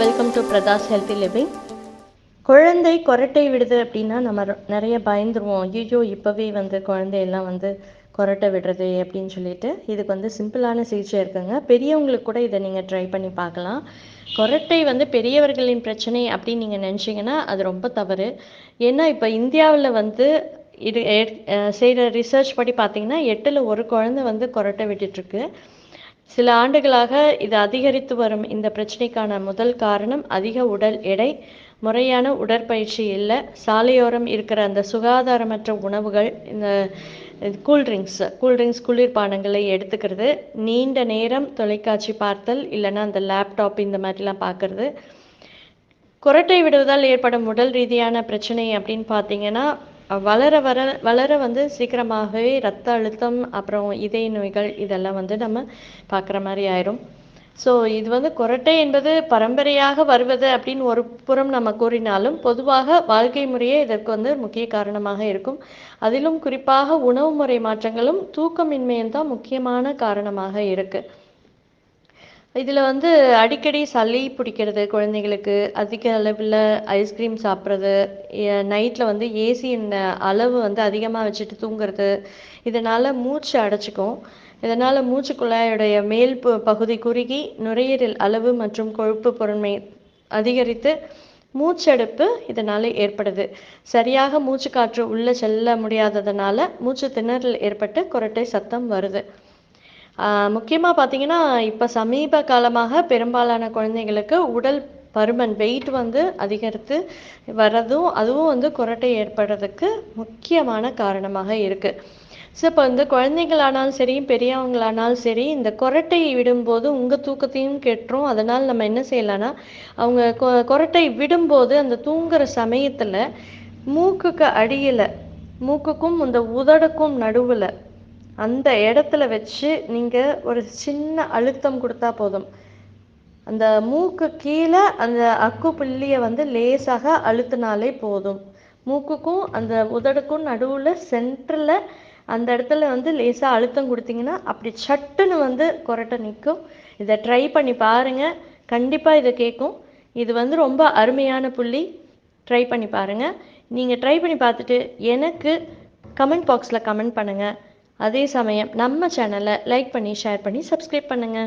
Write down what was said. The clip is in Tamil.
Welcome to Prathas healthy living. குழந்தை கொரட்டை விடுது அப்படின்னா நம்ம நிறைய பயந்துருவோம். ஐயோ இப்போவே குழந்தையெல்லாம் கொரட்டை விடுறது அப்படின்னு சொல்லிட்டு இதுக்கு சிம்பிளான சிகிச்சை இருக்குங்க. பெரியவங்களுக்கு கூட இதை நீங்கள் ட்ரை பண்ணி பார்க்கலாம். கொரட்டை பெரியவர்களின் பிரச்சனை அப்படின்னு நீங்கள் நினச்சிங்கன்னா அது ரொம்ப தவறு. ஏன்னா இப்போ இந்தியாவில் இது செய்கிற ரிசர்ச் படி பார்த்தீங்கன்னா 8ல் 1 குழந்தை கொரட்டை விட்டுட்ருக்கு. சில ஆண்டுகளாக இது அதிகரித்து வரும் இந்த பிரச்சனைக்கான முதல் காரணம் அதிக உடல் எடை, முறையான உடற்பயிற்சி இல்லை, சாலையோரம் இருக்கிற அந்த சுகாதாரமற்ற உணவுகள், இந்த கூல்ட்ரிங்க்ஸ் குளிர்பானங்களை எடுத்துக்கிறது, நீண்ட நேரம் தொலைக்காட்சி பார்த்தல், இல்லைன்னா அந்த லேப்டாப் இந்த மாதிரிலாம் பார்க்கறது. கொரட்டை விடுவதால் ஏற்படும் உடல் ரீதியான பிரச்சனை அப்படின்னு பார்த்தீங்கன்னா வளர வளர சீக்கிரமாகவே இரத்த அழுத்தம், அப்புறம் இதய நோய்கள் இதெல்லாம் நம்ம பார்க்குற மாதிரி ஆயிரும். ஸோ இது கொரட்டை என்பது பரம்பரையாக வருவது அப்படின்னு ஒரு புறம் நம்ம கூறினாலும் பொதுவாக வாழ்க்கை முறையே இதற்கு முக்கிய காரணமாக இருக்கும். அதிலும் குறிப்பாக உணவு முறை மாற்றங்களும் தூக்கமின்மையும் தான் முக்கியமான காரணமாக இருக்குது. இதில் அடிக்கடி சளி பிடிக்கிறது, குழந்தைங்களுக்கு அதிக அளவில் ஐஸ்கிரீம் சாப்பிட்றது, நைட்டில் ஏசியின் அளவு அதிகமாக வச்சுட்டு தூங்குறது, இதனால் மூச்சு அடைச்சிக்கும். இதனால் மூச்சு குழாயுடைய மேல் பகுதி குறுகி நுரையீரல் அளவு மற்றும் கொழுப்பு பொருண்மை அதிகரித்து மூச்செடுப்பு இதனால் ஏற்படுது. சரியாக மூச்சு காற்று உள்ளே செல்ல முடியாததுனால மூச்சு திணறல் ஏற்பட்டு கொரட்டை சத்தம் வருது. முக்கியமாக பார்த்தீங்கன்னா இப்போ சமீப காலமாக பெரும்பாலான குழந்தைங்களுக்கு உடல் பருமன் வெயிட் அதிகரித்து வர்றதும் அதுவும் கொரட்டை ஏற்படுறதுக்கு முக்கியமான காரணமாக இருக்குது. ஸோ இப்போ குழந்தைங்களானாலும் சரி பெரியவங்களானாலும் சரி இந்த கொரட்டை விடும்போது உங்கள் தூக்கத்தையும் கெட்டுரும். அதனால் நம்ம என்ன செய்யலாம்னா அவங்க கொரட்டை விடும்போது அந்த தூங்குற சமயத்தில் மூக்குக்கு அடியில், மூக்குக்கும் இந்த உதடுக்கும் நடுவில் அந்த இடத்துல வச்சு நீங்கள் ஒரு சின்ன அழுத்தம் கொடுத்தா போதும். அந்த மூக்கு கீழே அந்த அக்கு புள்ளியை லேசாக அழுத்தினாலே போதும். மூக்குக்கும் அந்த உதடுக்கும் நடுவில் சென்டரில் அந்த இடத்துல லேசாக அழுத்தம் கொடுத்தீங்கன்னா அப்படி சட்டுன்னு கொரட்டை நிற்கும். இதை ட்ரை பண்ணி பாருங்கள், கண்டிப்பாக இதை கேட்கும். இது ரொம்ப அருமையான புள்ளி. ட்ரை பண்ணி பாருங்கள். நீங்கள் ட்ரை பண்ணி பார்த்துட்டு எனக்கு கமெண்ட் பாக்ஸில் கமெண்ட் பண்ணுங்கள். அதே சமயம் நம்ம சேனலை லைக் பண்ணி ஷேர் பண்ணி சப்ஸ்கிரைப் பண்ணுங்கள்.